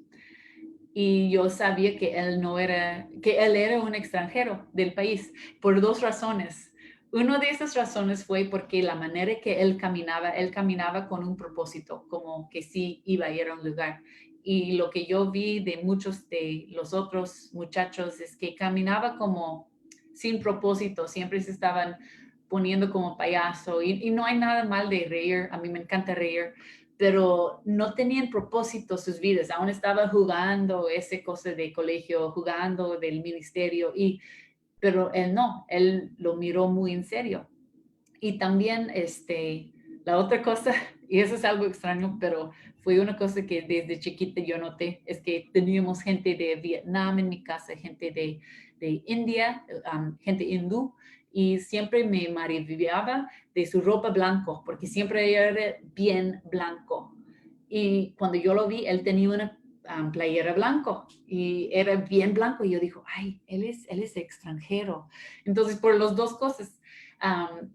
y yo sabía que él no era, que él era un extranjero del país por dos razones. Una de esas razones fue porque la manera que él caminaba con un propósito, como que sí iba a ir a un lugar. Y lo que yo vi de muchos de los otros muchachos es que caminaba como sin propósito, siempre se estaban poniendo como payaso y no hay nada mal de reír, a mí me encanta reír, pero no tenían propósito sus vidas, aún estaba jugando ese cosa de colegio, jugando del ministerio, pero él no, él lo miró muy en serio. Y también la otra cosa, y eso es algo extraño, pero fue una cosa que desde chiquita yo noté, es que teníamos gente de Vietnam en mi casa, gente de India, gente hindú, y siempre me maravillaba de su ropa blanco, porque siempre era bien blanco. Y cuando yo lo vi, él tenía una playera blanco y era bien blanco y yo digo, ay, él es extranjero. Entonces, por las dos cosas. Um,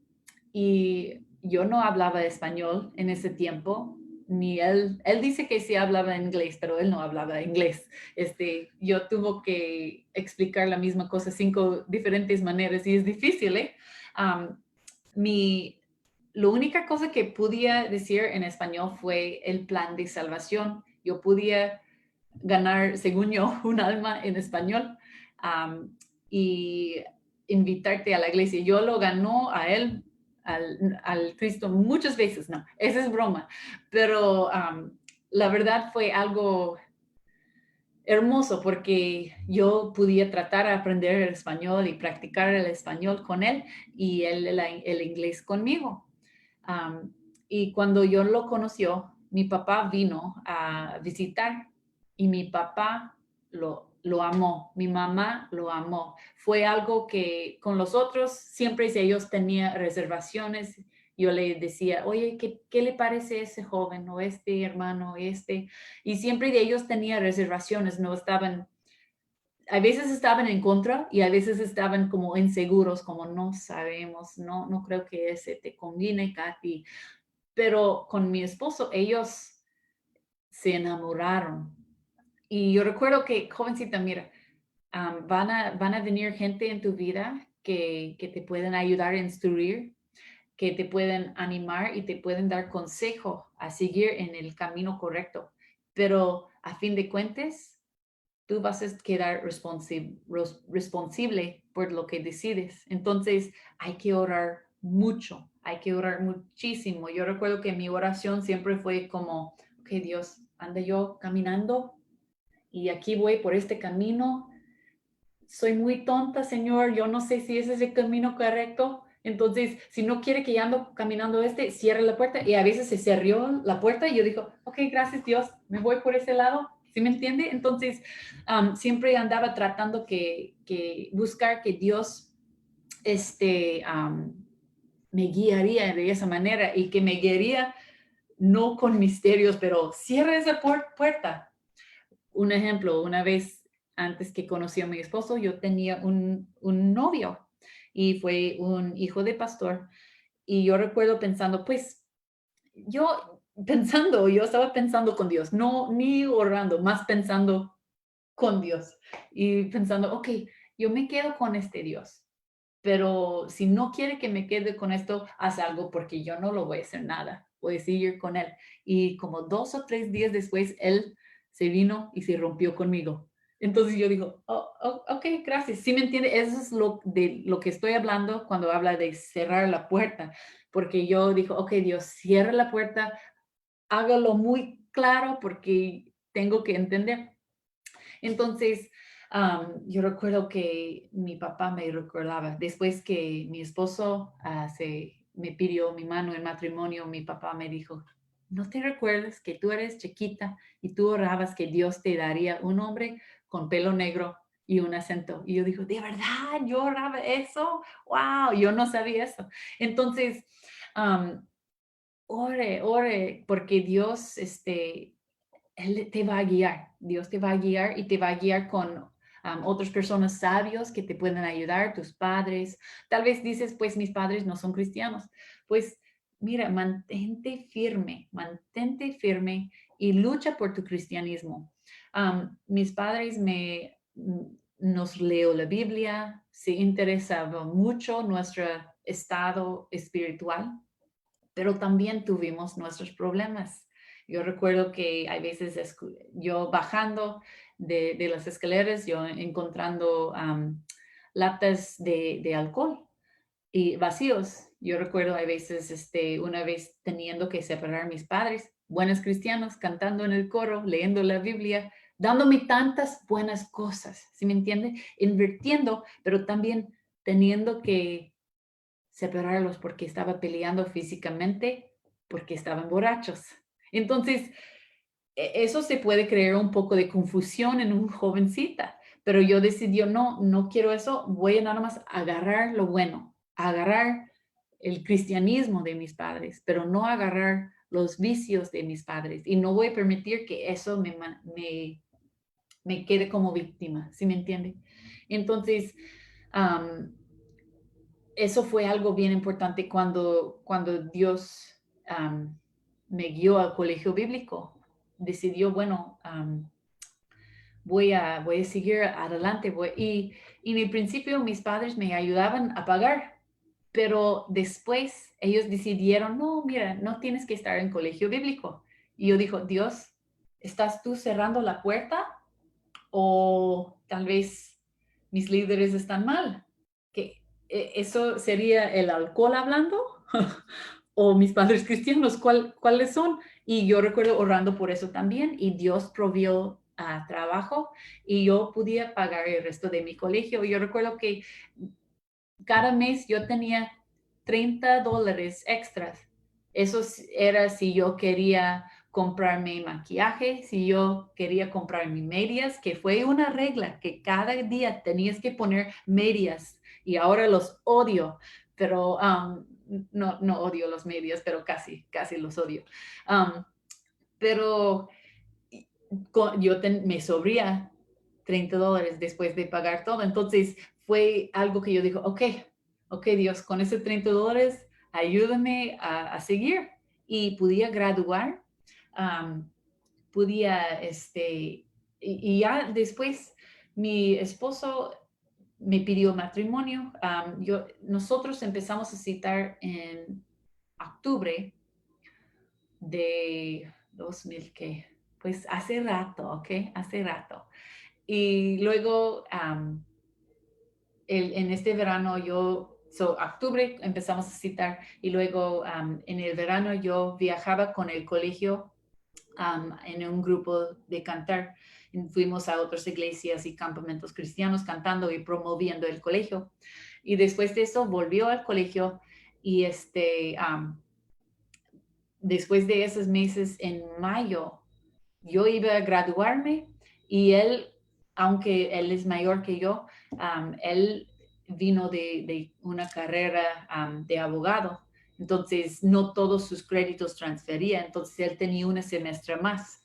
y yo no hablaba español en ese tiempo, ni él dice que sí hablaba inglés, pero él no hablaba inglés. Yo tuve que explicar la misma cosa 5 diferentes maneras y es difícil, ¿eh? Um, mi, la única cosa que podía decir en español fue el plan de salvación. Yo podía ganar, según yo, un alma en español um, y invitarte a la iglesia. Yo lo ganó a él, al Cristo, muchas veces, no, esa es broma, pero la verdad fue algo hermoso porque yo podía tratar de aprender el español y practicar el español con él y él el inglés conmigo. Um, y cuando yo lo conoció, mi papá vino a visitar y mi papá lo amó, mi mamá lo amó. Fue algo que con los otros, siempre si ellos tenían reservaciones, yo le decía, oye, ¿qué le parece ese joven o este hermano, este? Y siempre de ellos tenía reservaciones, no estaban, a veces estaban en contra y a veces estaban como inseguros, como no sabemos, no creo que ese te conviene, Katy. Pero con mi esposo, ellos se enamoraron. Y yo recuerdo que, jovencita, mira, van a venir gente en tu vida que te pueden ayudar a instruir, que te pueden animar y te pueden dar consejo a seguir en el camino correcto. Pero a fin de cuentas, tú vas a quedar responsable por lo que decides. Entonces, hay que orar mucho, hay que orar muchísimo. Yo recuerdo que mi oración siempre fue como, ok, Dios, anda yo caminando y aquí voy por este camino. Soy muy tonta, Señor, yo no sé si ese es el camino correcto. Entonces, si no quiere que yo ando caminando cierre la puerta. Y a veces se cerró la puerta y yo digo, ok, gracias Dios, me voy por ese lado. ¿Sí me entiende? Entonces, siempre andaba tratando que buscar que Dios me guiaría de esa manera y que me guiaría no con misterios, pero cierra esa puerta. Un ejemplo, una vez antes que conocí a mi esposo, yo tenía un novio y fue un hijo de pastor. Y yo recuerdo pensando, pues yo estaba pensando con Dios, no ni orando, más pensando con Dios y pensando, ok, yo me quedo con este Dios, pero si no quiere que me quede con esto, haz algo porque yo no lo voy a hacer nada, voy a seguir con él. Y como 2 o 3 días después, él se vino y se rompió conmigo. Entonces yo digo, ok, gracias. ¿Sí me entiende? Eso es de lo que estoy hablando cuando habla de cerrar la puerta, porque yo digo, ok, Dios, cierra la puerta, hágalo muy claro porque tengo que entender. Entonces, yo recuerdo que mi papá me recordaba, después que mi esposo me pidió mi mano en matrimonio, mi papá me dijo, ¿no te recuerdas que tú eres chiquita y tú orabas que Dios te daría un hombre con pelo negro y un acento? Y yo digo, ¿de verdad yo oraba eso? ¡Wow! Yo no sabía eso. Entonces, ore, porque Dios, él te va a guiar, Dios te va a guiar y te va a guiar con otras personas sabios que te pueden ayudar, tus padres. Tal vez dices, pues mis padres no son cristianos. Pues mira, mantente firme y lucha por tu cristianismo. Mis padres nos leo la Biblia, se interesaba mucho nuestro estado espiritual, pero también tuvimos nuestros problemas. Yo recuerdo que hay veces yo bajando de las escaleras, yo encontrando latas de alcohol y vacíos. Yo recuerdo hay veces, una vez teniendo que separar a mis padres, buenos cristianos, cantando en el coro, leyendo la Biblia, dándome tantas buenas cosas, ¿sí me entiende? Invirtiendo, pero también teniendo que separarlos porque estaba peleando físicamente, porque estaban borrachos. Entonces, eso se puede crear un poco de confusión en un jovencita, pero yo decidí, no, no quiero eso, voy a nada más agarrar lo bueno, agarrar el cristianismo de mis padres, pero no agarrar los vicios de mis padres y no voy a permitir que eso me quede como víctima, ¿sí me entiende? Entonces, um, eso fue algo bien importante cuando Dios me guió al colegio bíblico. Decidió, bueno, voy a seguir adelante. Y en el principio mis padres me ayudaban a pagar, pero después ellos decidieron, no, mira, no tienes que estar en colegio bíblico. Y yo dijo, Dios, ¿estás tú cerrando la puerta o tal vez mis líderes están mal? Que eso sería el alcohol hablando o mis padres cristianos, ¿cuáles son? Y yo recuerdo orando por eso también y Dios provió trabajo y yo podía pagar el resto de mi colegio. Yo recuerdo que cada mes yo tenía $30 extras. Eso era si yo quería comprarme maquillaje, si yo quería comprarme medias, que fue una regla que cada día tenías que poner medias y ahora los odio, pero no odio los medias, pero casi los odio. Um, pero me sobría $30 después de pagar todo. Entonces fue algo que yo digo, ok, Dios, con ese $30 ayúdame a seguir. Y podía graduar, um, podía, y ya después mi esposo me pidió matrimonio. Nosotros empezamos a citar en octubre de 2000, ¿qué? Pues hace rato, ¿ok? Hace rato. Y luego, en este verano octubre empezamos a citar y luego en el verano yo viajaba con el colegio en un grupo de cantar. Fuimos a otras iglesias y campamentos cristianos cantando y promoviendo el colegio. Y después de eso volvió al colegio y después de esos meses en mayo yo iba a graduarme y él, aunque él es mayor que yo, él vino de una carrera de abogado, entonces no todos sus créditos transfería, entonces él tenía un semestre más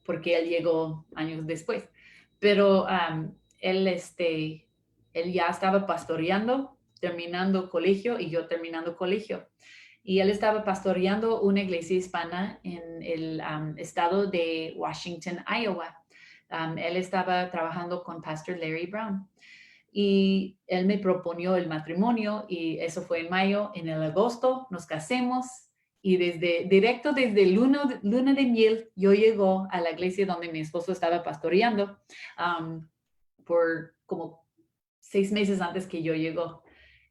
porque él llegó años después, pero él ya estaba pastoreando, terminando colegio y yo terminando colegio y él estaba pastoreando una iglesia hispana en el estado de Washington, Iowa. Él estaba trabajando con Pastor Larry Brown y él me proponió el matrimonio y eso fue en mayo. En el agosto nos casemos y directo desde luna de miel yo llego a la iglesia donde mi esposo estaba pastoreando por como 6 meses antes que yo llegó.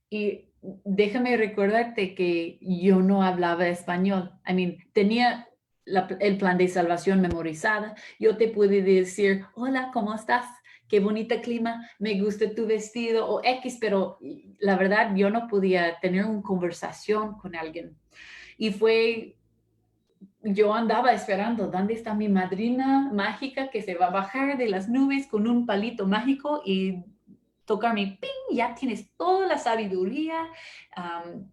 Y déjame recordarte que yo no hablaba español. Tenía el plan de salvación memorizada. Yo te pude decir, hola, ¿cómo estás? Qué bonita clima, me gusta tu vestido o X, pero la verdad yo no podía tener una conversación con alguien. Y yo andaba esperando, ¿dónde está mi madrina mágica que se va a bajar de las nubes con un palito mágico y tocarme, ¡ping! Ya tienes toda la sabiduría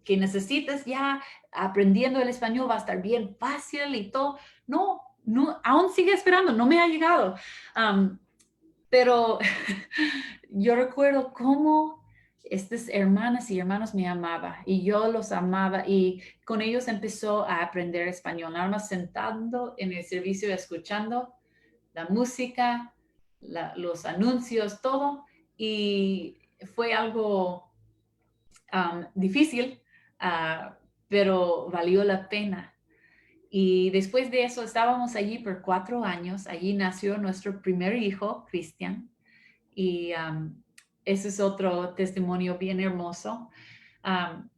que necesitas, ya aprendiendo el español va a estar bien fácil y todo. No, no, aún sigue esperando, no me ha llegado. Pero yo recuerdo cómo estas hermanas y hermanos me amaban y yo los amaba y con ellos empezó a aprender español, nada más sentando en el servicio escuchando. la música, los anuncios, todo. Y fue algo difícil, ah, pero valió la pena. Y después de eso estábamos allí por 4 años. Allí nació nuestro primer hijo, Cristian. Y ese es otro testimonio bien hermoso. Um,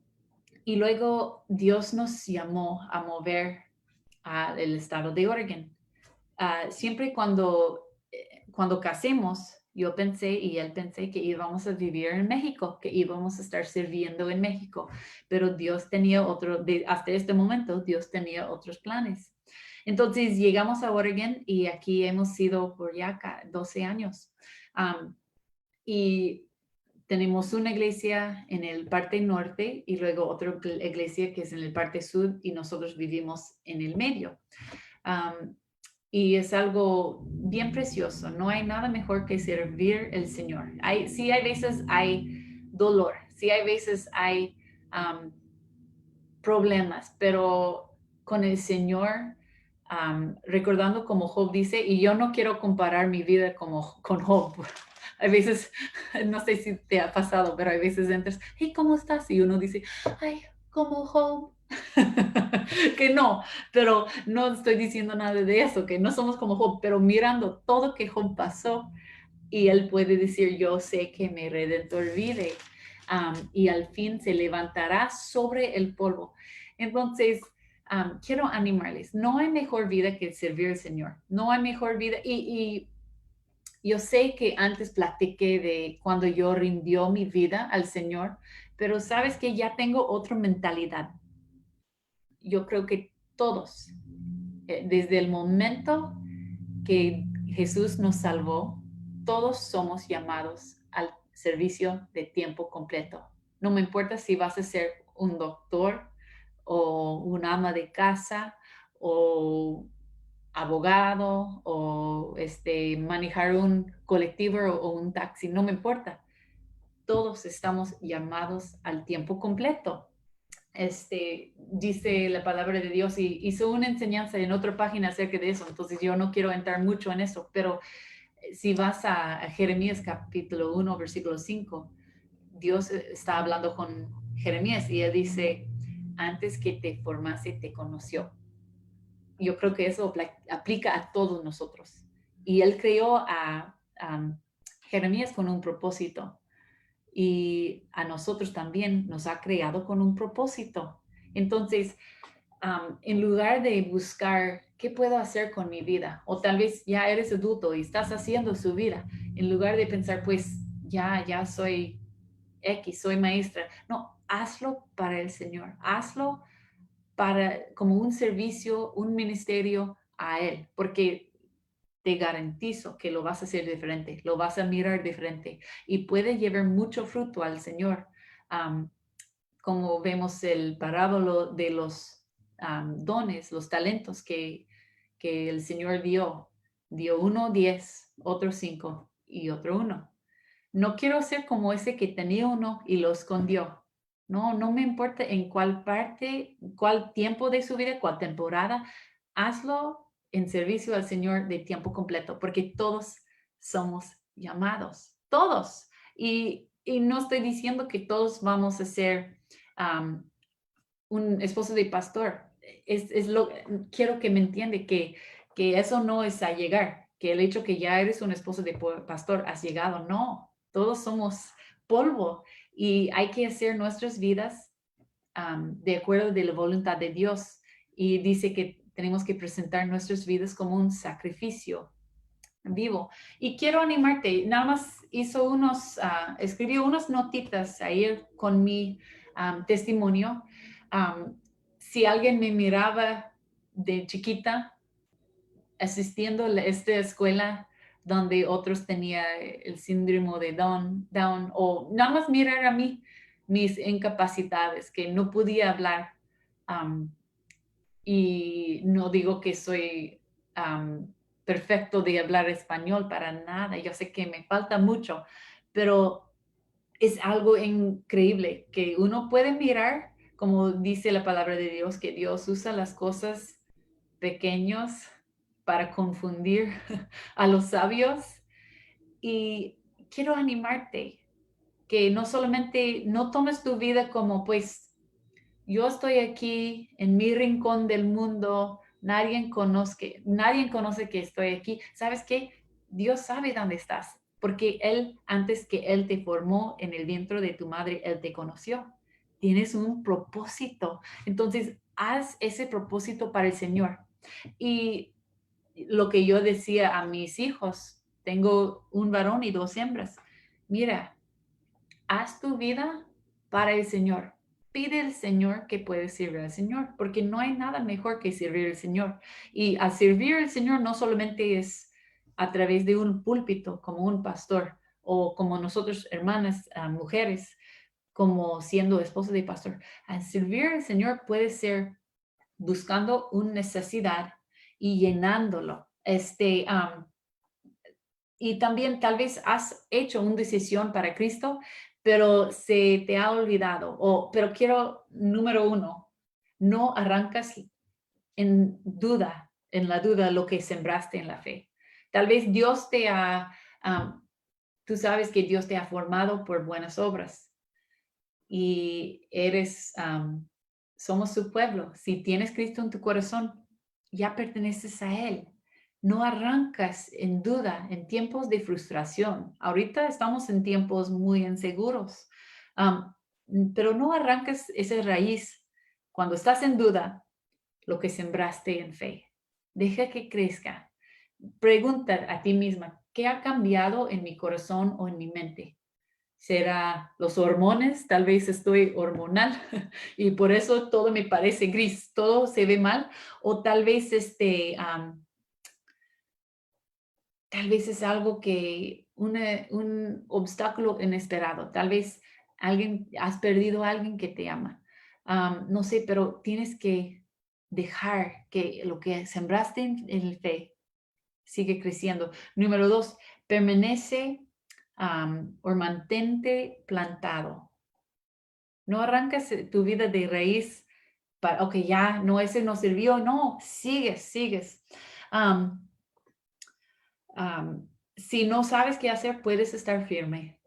y luego Dios nos llamó a mover al estado de Oregon. Siempre cuando casemos, yo pensé y él pensé que íbamos a vivir en México, que íbamos a estar sirviendo en México, pero Dios tenía hasta este momento, Dios tenía otros planes. Entonces llegamos a Oregon y aquí hemos sido por ya 12 años. Um, y tenemos una iglesia en el parte norte y luego otra iglesia que es en el parte sur y nosotros vivimos en el medio. Um, y es algo bien precioso. No hay nada mejor que servir el Señor. Sí hay veces hay dolor, sí hay veces hay problemas, pero con el Señor, recordando como Job dice, y yo no quiero comparar mi vida como con Job. A veces, no sé si te ha pasado, pero a veces entras, hey, ¿cómo estás? Y uno dice, ay, como Job. Que no, pero no estoy diciendo nada de eso, que no somos como Job, pero mirando todo que Job pasó, y él puede decir, yo sé que mi Redentor vive, y al fin se levantará sobre el polvo. Entonces, quiero animarles, no hay mejor vida que servir al Señor, no hay mejor vida, y yo sé que antes platiqué de cuando yo rindió mi vida al Señor, pero sabes que ya tengo otra mentalidad. Yo creo que todos, desde el momento que Jesús nos salvó, todos somos llamados al servicio de tiempo completo. No me importa si vas a ser un doctor o un ama de casa o abogado o manejar un colectivo o un taxi, no me importa. Todos estamos llamados al tiempo completo. Dice la palabra de Dios y hizo una enseñanza en otra página acerca de eso, entonces yo no quiero entrar mucho en eso, pero si vas a Jeremías capítulo 1, versículo 5, Dios está hablando con Jeremías y él dice, antes que te formase te conoció. Yo creo que eso aplica a todos nosotros. Y él creó a Jeremías con un propósito y a nosotros también nos ha creado con un propósito. Entonces, en lugar de buscar qué puedo hacer con mi vida, o tal vez ya eres adulto y estás haciendo su vida, en lugar de pensar, pues ya soy X, soy maestra. No, hazlo para el Señor, hazlo como un servicio, un ministerio a Él, porque te garantizo que lo vas a hacer diferente, lo vas a mirar diferente y puede llevar mucho fruto al Señor. Um, Como vemos el parábolo de los dones, los talentos que el Señor dio uno 10, otro 5 y otro uno. No quiero ser como ese que tenía uno y lo escondió. No, no me importa en cuál parte, cuál tiempo de su vida, cuál temporada, hazlo en servicio al Señor de tiempo completo, porque todos somos llamados, todos. Y no estoy diciendo que todos vamos a ser un esposo de pastor. Quiero que me entiende que eso no es a llegar, que el hecho que ya eres un esposo de pastor has llegado, no, todos somos polvo y hay que hacer nuestras vidas de acuerdo de la voluntad de Dios. Y dice que tenemos que presentar nuestras vidas como un sacrificio vivo. Y quiero animarte, nada más escribió unas notitas ahí con mi testimonio. Um, si alguien me miraba de chiquita asistiendo a esta escuela donde otros tenían el síndrome de Down, o nada más mirar a mí, mis incapacidades, que no podía hablar. um, y no digo que soy perfecto de hablar español para nada, yo sé que me falta mucho, pero es algo increíble que uno puede mirar, como dice la palabra de Dios, que Dios usa las cosas pequeñas para confundir a los sabios. Y quiero animarte que no solamente no tomes tu vida como pues yo estoy aquí en mi rincón del mundo, nadie conoce que estoy aquí. ¿Sabes qué? Dios sabe dónde estás, porque Él, antes que Él te formó en el vientre de tu madre, Él te conoció. Tienes un propósito. Entonces, haz ese propósito para el Señor. Y lo que yo decía a mis hijos, tengo un varón y dos hembras. Mira, haz tu vida para el Señor. Pide al Señor que puedes servir al Señor, porque no hay nada mejor que servir al Señor. Y al servir al Señor no solamente es a través de un púlpito como un pastor o como nosotros hermanas, mujeres, como siendo esposa de pastor. Al servir al Señor puede ser buscando una necesidad y llenándolo. Y también tal vez has hecho una decisión para Cristo, pero se te ha olvidado. Pero quiero, número uno, no arrancas en la duda lo que sembraste en la fe. Tal vez Dios tú sabes que Dios te ha formado por buenas obras y somos su pueblo. Si tienes Cristo en tu corazón, ya perteneces a Él. No arrancas en duda en tiempos de frustración. Ahorita estamos en tiempos muy inseguros, am, pero no arrancas esa raíz cuando estás en duda, lo que sembraste en fe. Deja que crezca. Pregunta a ti misma, ¿qué ha cambiado en mi corazón o en mi mente? ¿Será los hormonas? Tal vez estoy hormonal y por eso todo me parece gris, todo se ve mal. O tal vez tal vez es algo que un obstáculo inesperado. Tal vez has perdido a alguien que te ama. No sé, pero tienes que dejar que lo que sembraste en el fe sigue creciendo. Número dos, permanece o mantente plantado. No arrancas tu vida de raíz para, ok, ya, no, ese no sirvió. No, sigues. Am, si no sabes qué hacer, puedes estar firme.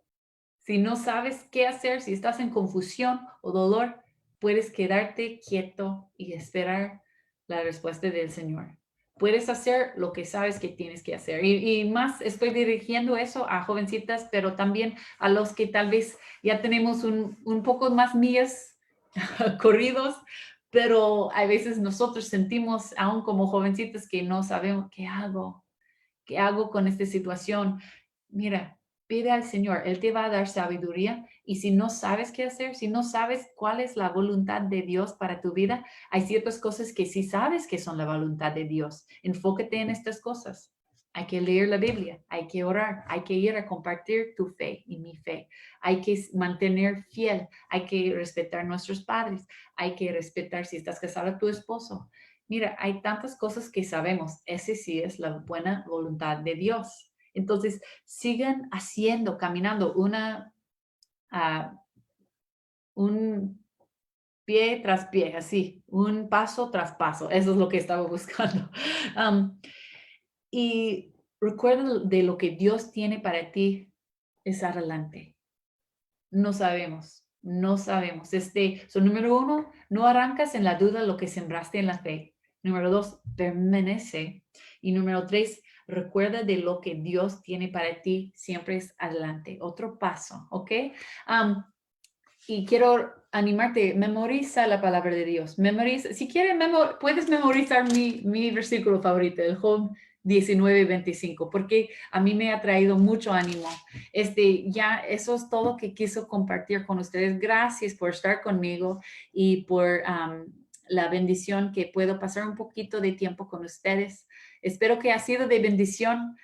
Si no sabes qué hacer, si estás en confusión o dolor, puedes quedarte quieto y esperar la respuesta del Señor. Puedes hacer lo que sabes que tienes que hacer. Y más estoy dirigiendo eso a jovencitas, pero también a los que tal vez ya tenemos un poco más millas corridos, pero a veces nosotros sentimos, aún como jovencitas, que no sabemos qué hago. ¿Qué hago con esta situación? Mira, pide al Señor, Él te va a dar sabiduría y si no sabes qué hacer, si no sabes cuál es la voluntad de Dios para tu vida, hay ciertas cosas que sí sabes que son la voluntad de Dios. Enfócate en estas cosas. Hay que leer la Biblia, hay que orar, hay que ir a compartir tu fe y mi fe. Hay que mantener fiel, hay que respetar a nuestros padres, hay que respetar si estás casado a tu esposo. Mira, hay tantas cosas que sabemos, ese sí es la buena voluntad de Dios. Entonces, sigan haciendo, caminando ah, un pie tras pie, así, un paso tras paso. Eso es lo que estaba buscando. Am, y recuerda de lo que Dios tiene para ti es adelante. No sabemos. Número uno, no arrancas en la duda lo que sembraste en la fe. Número dos, permanece. Y número tres, recuerda de lo que Dios tiene para ti, siempre es adelante. Otro paso, ¿ok? Am, y quiero animarte, memoriza la palabra de Dios. Memoriza, si quieres, puedes memorizar mi versículo favorito, el Job 19:25, porque a mí me ha traído mucho ánimo. Ya eso es todo que quiso compartir con ustedes. Gracias por estar conmigo y por la bendición que puedo pasar un poquito de tiempo con ustedes. Espero que ha sido de bendición.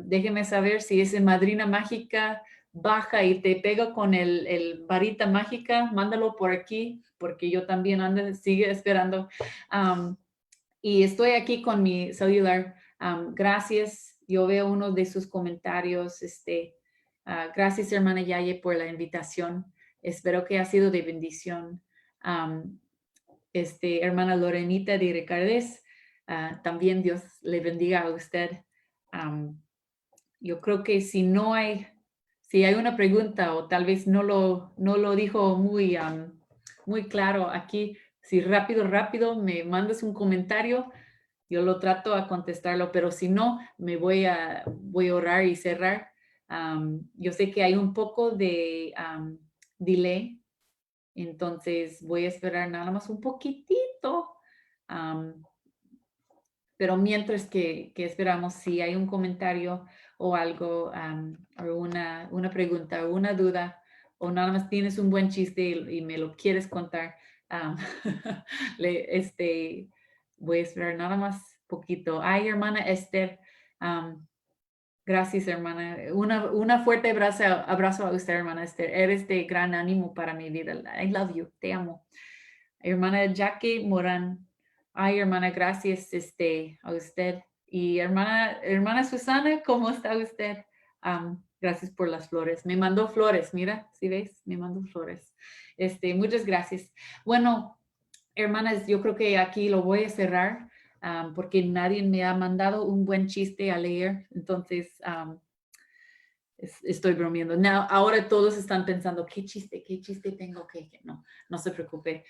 Déjenme saber si es en Madrina Mágica baja y te pega con el varita mágica, mándalo por aquí, porque yo también ando, sigue esperando. Am, y estoy aquí con mi celular. Gracias. Yo veo uno de sus comentarios. Gracias, hermana Yaye, por la invitación. Espero que ha sido de bendición. Hermana Lorenita de Ricardez, También Dios le bendiga a usted. Am, yo creo que si hay una pregunta o tal vez no lo dijo muy claro aquí, si rápido me mandas un comentario, yo lo trato a contestarlo, pero si no, voy a orar y cerrar. Yo sé que hay un poco de delay, entonces voy a esperar nada más un poquitito. am, pero mientras que esperamos, si hay un comentario o algo, o una pregunta o una duda, o nada más tienes un buen chiste y me lo quieres contar, am, voy a esperar nada más poquito. Ay, hermana Esther, am, gracias, hermana. Una fuerte abrazo a usted, hermana Esther. Eres de gran ánimo para mi vida. I love you. Te amo. Hermana Jackie Morán. Ay, hermana, gracias a usted. Y hermana Susana, ¿cómo está usted? Gracias por las flores. Me mandó flores, mira, ¿sí ves? Me mandó flores. Muchas gracias. Bueno, hermanas, yo creo que aquí lo voy a cerrar porque nadie me ha mandado un buen chiste a leer. Entonces, estoy bromeando. No, ahora todos están pensando, qué chiste tengo que no, no se preocupe.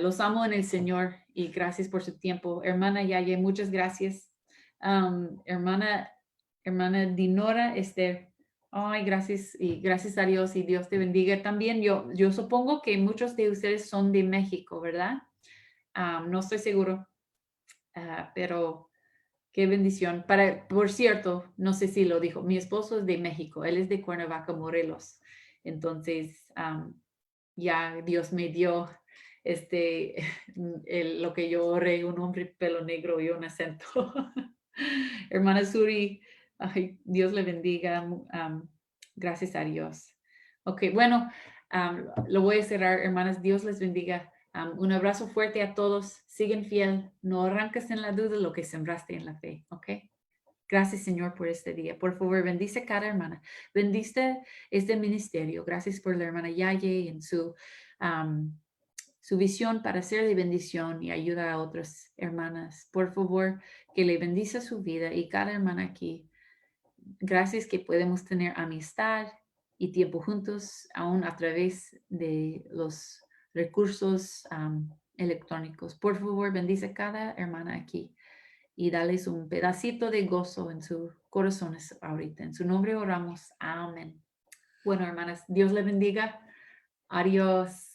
Los amo en el Señor y gracias por su tiempo. Hermana Yaye, muchas gracias. Hermana Dinora, ay, gracias y gracias a Dios y Dios te bendiga también. Yo supongo que muchos de ustedes son de México, ¿verdad? No estoy seguro, pero qué bendición. Por cierto, no sé si lo dijo, mi esposo es de México, él es de Cuernavaca, Morelos. Entonces, ya Dios me dio lo que yo oré, un hombre pelo negro y un acento. Hermana Suri, ay, Dios le bendiga. Gracias a Dios. Ok, bueno, lo voy a cerrar, hermanas. Dios les bendiga. Un abrazo fuerte a todos. Siguen fiel. No arranques en la duda lo que sembraste en la fe. Ok. Gracias, Señor, por este día. Por favor, bendice cada hermana. Bendice este ministerio. Gracias por la hermana Yaye en su visión para ser de bendición y ayuda a otras hermanas. Por favor, que le bendice su vida y cada hermana aquí. Gracias que podemos tener amistad y tiempo juntos, aún a través de los recursos electrónicos. Por favor, bendice cada hermana aquí y dales un pedacito de gozo en sus corazones ahorita. En su nombre oramos. Amén. Bueno, hermanas, Dios le bendiga. Adiós.